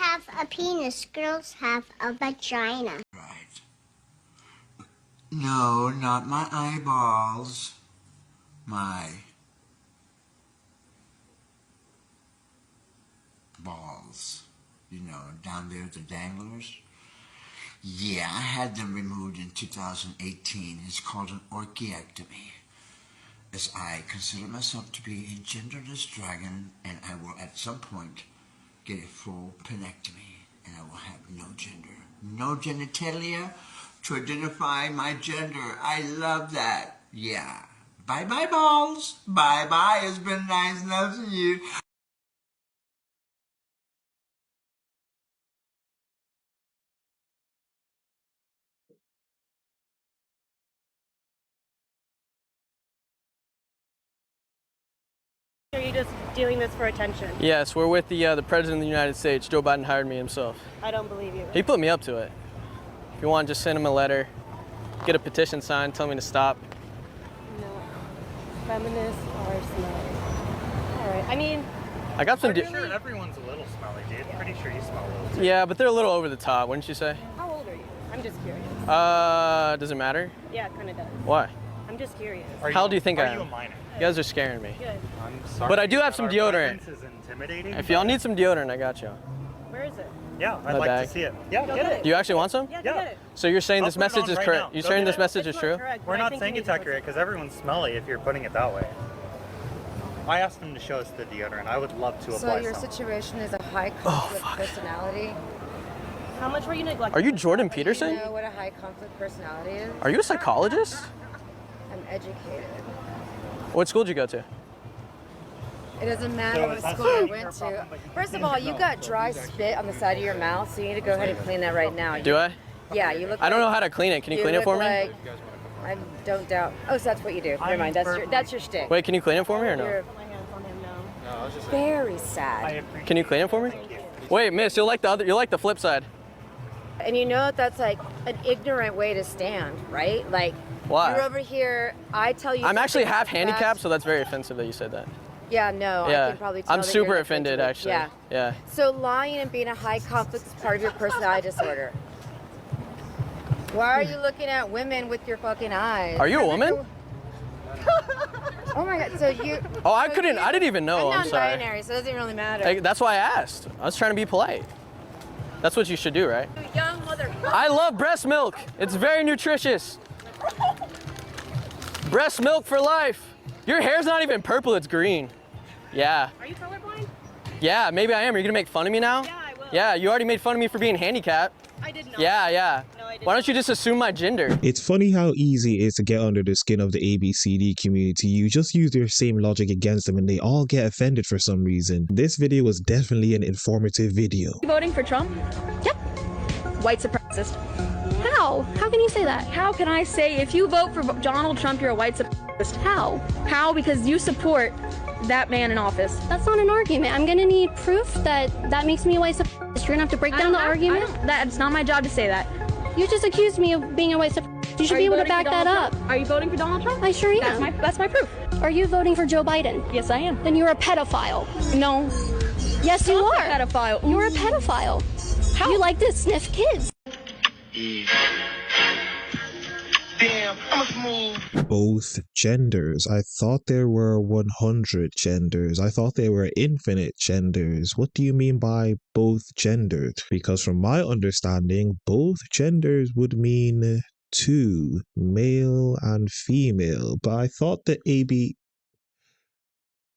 have a penis, girls have a vagina. Right. No, not my eyeballs. My balls. You know, down there, the danglers. Yeah, I had them removed in 2018. It's called an orchiectomy, as I consider myself to be a genderless dragon, and I will at some point get a full penectomy, and I will have no gender, no genitalia to identify my gender. I love that. Yeah. Bye-bye, balls. Bye-bye. It's been nice loving you. Are you just doing this for attention? Yes, we're with the President of the United States. Joe Biden hired me himself. I don't believe you. He put me up to it. If you want, just send him a letter, get a petition signed, tell me to stop. No. Feminists are smelly. All right. I mean, I got some. I'm sure everyone's a little smelly, dude. Yeah. Pretty sure you smell a little too. Yeah, but they're a little over the top, wouldn't you say? how old are you? I'm just curious. Does it matter? Yeah, it kind of does. Why? I'm just curious. How old do you think I am? Are you a minor? You guys are scaring me. Good. I'm sorry. But I do have some Our deodorant. presence is intimidating. If y'all need some deodorant, I got you. Where is it? Yeah, I'd My like bag. to see it. Yeah, Go get get it. Do you actually want some? Yeah, Yeah. get it. So you're saying I'll this put it message on is right correct? now. You're Go saying get this it. message is It's true? not correct, We're but I not think saying you it's need to accurate because everyone's smelly if you're putting it that way. I asked them to show us the deodorant. I would love to apply So your some. situation is a high conflict personality? How much were you neglected? Are you Jordan Do Peterson? you know what a high conflict personality is? Are you a psychologist? I'm educated. What school did you go to? It doesn't matter So what that's school I your went problem, to. but you First of can't all, know. you got dry spit on the side of your mouth, so you need to go ahead and clean that right now. Do I? Yeah, you look I don't like- know how to clean it. Can you you clean it look for me? like- I don't doubt. Oh, so that's what you do. Never mind. That's your shtick. Wait, can you clean it for me or no? You're My hands on him now. very I sad. appreciate Can you clean it for me? Wait, miss, you'll like the flip side. And you know that's like an ignorant way to stand, right? Like Why? you're over here. I tell you. I'm actually something half that's handicapped, fact. so that's very offensive that you said that. Yeah, no, I Yeah, can probably tell I'm that super you're offended offended. actually. Yeah. Yeah. So lying and being a high conflict is part of your personality disorder. Why are you looking at women with your fucking eyes? Are you a woman? Oh my god, so you... Oh, I so couldn't. you- I didn't even know. I'm sorry. non-binary, so it doesn't really matter. Hey, that's why I asked. I was trying to be polite. That's what you should do, right? You young motherfucker. I love breast milk. It's very nutritious. Breast milk for life. Your hair's not even purple, it's green. Yeah. Are you colorblind? Yeah, maybe I am. Are you gonna make fun of me now? Yeah, I will. Yeah, you already made fun of me for being handicapped. I did not. Yeah, yeah. No, I did Why don't you just assume my gender? It's funny how easy it is to get under the skin of the ABCD community. You just use their same logic against them and they all get offended for some reason. This video was definitely an informative video. You voting for Trump? Yep. White supremacist. How? How can you say that? How can I say if you vote for Donald Trump, you're a white supremacist? How? How? Because you support that man in office. That's not an argument. I'm gonna need proof that that makes me a white supremacist. You're gonna have to break down the argument. That's not my job to say that. You just accused me of being a white supremacist. You should be able to back that up. Are you voting for Donald Trump? I sure am. That's my proof. Are you voting for Joe Biden? Yes, I am. Then you're a pedophile. No. Yes, you I'm are. a pedophile. You're a pedophile. How? You like to sniff kids. Damn, I'm a smooth. Both genders. I thought there were 100 genders. I thought there were infinite genders. What do you mean by both gendered? Because from my understanding, both genders would mean two, male and female. But I thought that AB...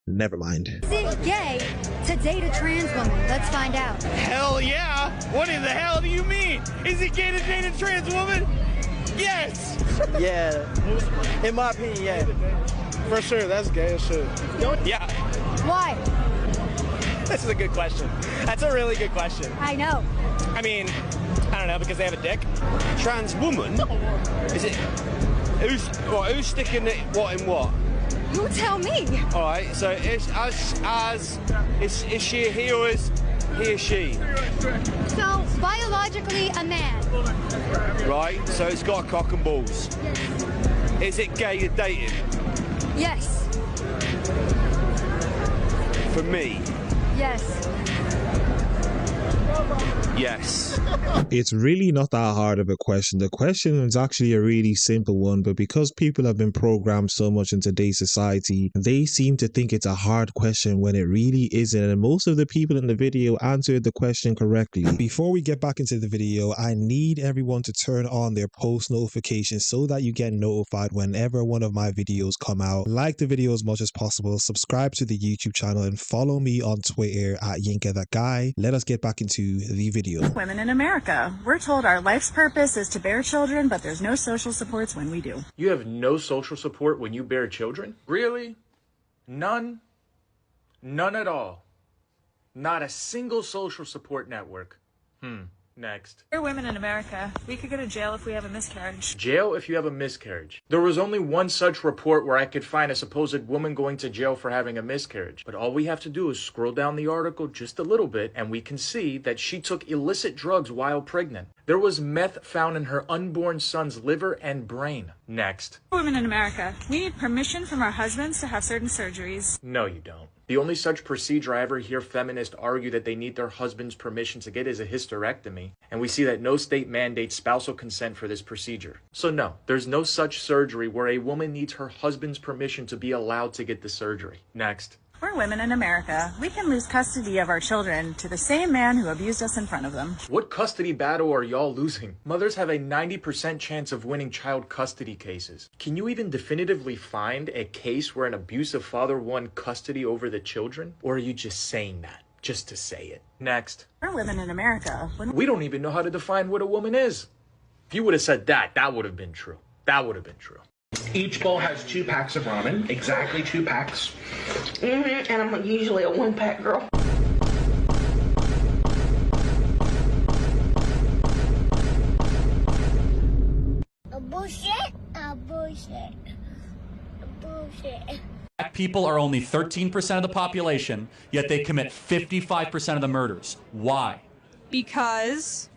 Never mind. Is it gay to date a trans woman? Let's find out. Hell yeah! What in the hell do you mean? Is it gay to date a trans woman? Yes! Yeah. In my opinion, yeah. For sure, that's gay as shit. Yeah. Why? This is a good question. That's a really good question. I know. I mean, I don't know, because they have a dick. Trans woman? Is it... Who's sticking it what in what? You tell me. Alright, so is she a he or is he or she? So, biologically, a man. Right, so it's got a cock and balls. Is it gay to date him? Yes. For me? Yes. Yes. It's really not that hard of a question. The question is actually a really simple one, but because people have been programmed so much in today's society, they seem to think it's a hard question when it really isn't, and most of the people in the video answered the question correctly. Before we get back into the video, I need everyone to turn on their post notifications so that you get notified whenever one of my videos come out. Like the video as much as possible, subscribe to the YouTube channel, and follow me on Twitter at YinkaThatGuy. Let us get back into the video. Women in America. We're told our life's purpose is to bear children, but there's no social supports when we do. You have no social support when you bear children? Really? None? None at all? Not a single social support network? Next. We're women in America. We could go to jail if we have a miscarriage. Jail if you have a miscarriage. There was only one such report where I could find a supposed woman going to jail for having a miscarriage. But all we have to do is scroll down the article just a little bit and we can see that she took illicit drugs while pregnant. There was meth found in her unborn son's liver and brain. Next. Women in America. We need permission from our husbands to have certain surgeries. No, you don't. The only such procedure I ever hear feminists argue that they need their husband's permission to get is a hysterectomy. And we see that no state mandates spousal consent for this procedure. So no, there's no such surgery where a woman needs her husband's permission to be allowed to get the surgery. Next. We're women in America. We can lose custody of our children to the same man who abused us in front of them. What custody battle are y'all losing? Mothers have a 90% chance of winning child custody cases. Can you even definitively find a case where an abusive father won custody over the children? Or are you just saying that, just to say it? Next. We're women in America. We don't even know how to define what a woman is. If you would have said that, that would have been true. That would have been true. Each bowl has 2 packs of ramen, exactly 2 packs. And I'm usually a 1-pack girl. Bullshit. Bullshit. Bullshit. Black people are only 13% of the population, yet they commit 55% of the murders. Why? Because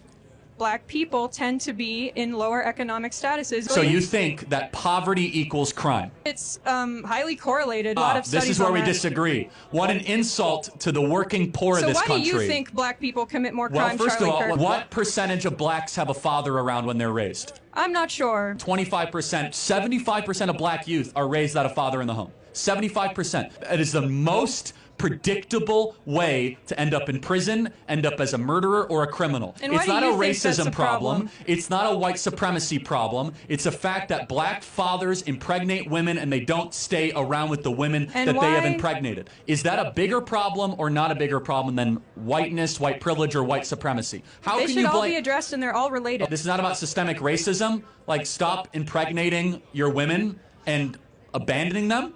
Black people tend to be in lower economic statuses. So you think that poverty equals crime? It's highly correlated. A lot of studies this is where on we that. disagree. What an insult to the working poor of this country. So why do you think Black people commit more crime, Well, first Charlie of all, Kirk? what percentage of blacks have a father around when they're raised? I'm not sure. 25%. 75% of black youth are raised without a father in the home. 75%. It is the most predictable way to end up in prison, end up as a murderer or a criminal. And it's why not do a you think that's racism a problem? It's not a white supremacy problem. It's a fact that black fathers impregnate women and they don't stay around with the women And that they have why- impregnated. Is that a bigger problem or not a bigger problem than whiteness, white privilege, or white supremacy? How They can should you all blame? be addressed and they're all related. This is not about systemic racism. Like, stop impregnating your women and abandoning them.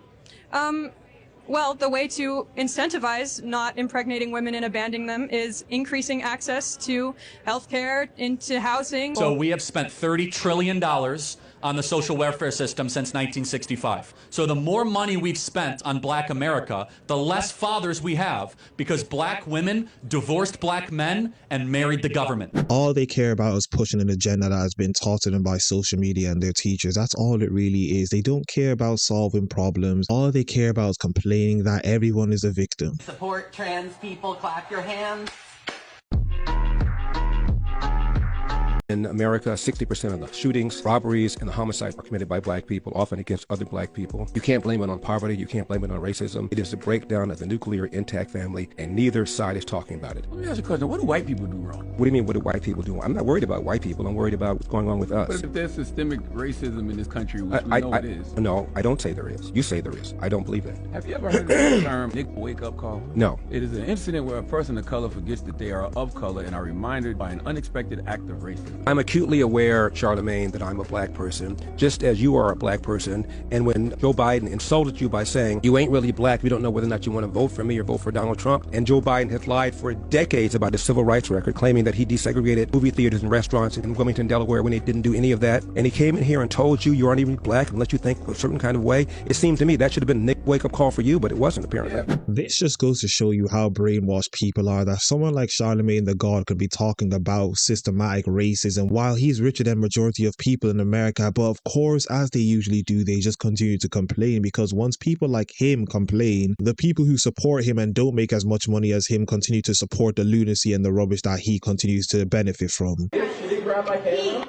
Well, the way to incentivize not impregnating women and abandoning them is increasing access to healthcare, into housing. So we have spent $30 trillion on the social welfare system since 1965. So the more money we've spent on black America, the less fathers we have, because black women divorced black men and married the government. All they care about is pushing an agenda that has been taught to them by social media and their teachers. That's all it really is. They don't care about solving problems. All they care about is complaining that everyone is a victim. Support trans people, clap your hands. In America, 60% of the shootings, robberies, and the homicides are committed by black people, often against other black people. You can't blame it on poverty. You can't blame it on racism. It is the breakdown of the nuclear intact family, and neither side is talking about it. Let me ask you a question. What do white people do wrong? What do you mean, what do white people do? I'm not worried about white people. I'm worried about what's going on with us. But if there's systemic racism in this country, which we know it is. No, I don't say there is. You say there is. I don't believe that. Have you ever heard of the term wake-up call? No. It is an incident where a person of color forgets that they are of color and are reminded by an unexpected act of racism. I'm acutely aware, Charlemagne, that I'm a black person, just as you are a black person. And when Joe Biden insulted you by saying, you ain't really black, we don't know whether or not you want to vote for me or vote for Donald Trump. And Joe Biden has lied for decades about his civil rights record, claiming that he desegregated movie theaters and restaurants in Wilmington, Delaware, when he didn't do any of that. And he came in here and told you you aren't even black unless you think a certain kind of way. It seemed to me that should have been a wake-up call for you, but it wasn't, apparently. This just goes to show you how brainwashed people are, that someone like Charlemagne the God could be talking about systematic racism racism while he's richer than majority of people in America. But of course, as they usually do, they just continue to complain, because once people like him complain, the people who support him and don't make as much money as him continue to support the lunacy and the rubbish that he continues to benefit from. Should he grab my camera?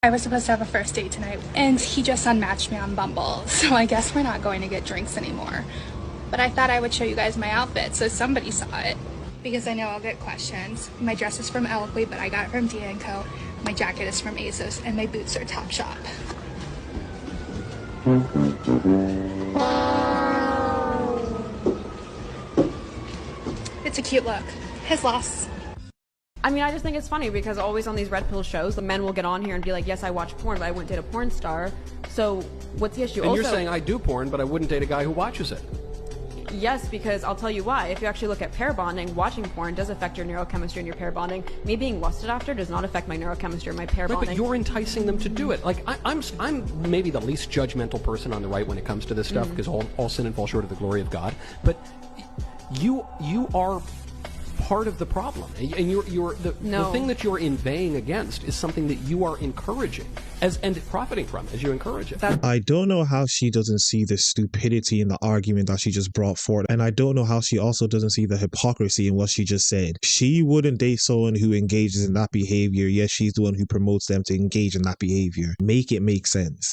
I was supposed to have a first date tonight, and he just unmatched me on Bumble, so I guess we're not going to get drinks anymore. But I thought I would show you guys my outfit so somebody saw it, because I know I'll get questions. My dress is from Eloquy, but I got it from D&Co. My jacket is from ASOS, and my boots are Topshop. It's a cute look. His loss. I mean, I just think it's funny because always on these red pill shows, the men will get on here and be like, yes, I watch porn, but I wouldn't date a porn star. So what's the issue? And also, you're saying I do porn, but I wouldn't date a guy who watches it. Yes, because I'll tell you why. If you actually look at pair bonding, watching porn does affect your neurochemistry and your pair bonding. Me being lusted after does not affect my neurochemistry or my pair Right, bonding. but you're enticing them to do it. Like, I'm maybe the least judgmental person on the right when it comes to this stuff, because all sin and fall short of the glory of God. But you are part of the problem, and the thing that you're inveighing against is something that you are encouraging and profiting from as you encourage it. I don't know how she doesn't see the stupidity in the argument that she just brought forth, and I don't know how she also doesn't see the hypocrisy in what she just said. She wouldn't date someone who engages in that behavior, yet she's the one who promotes them to engage in that behavior. Make it make sense.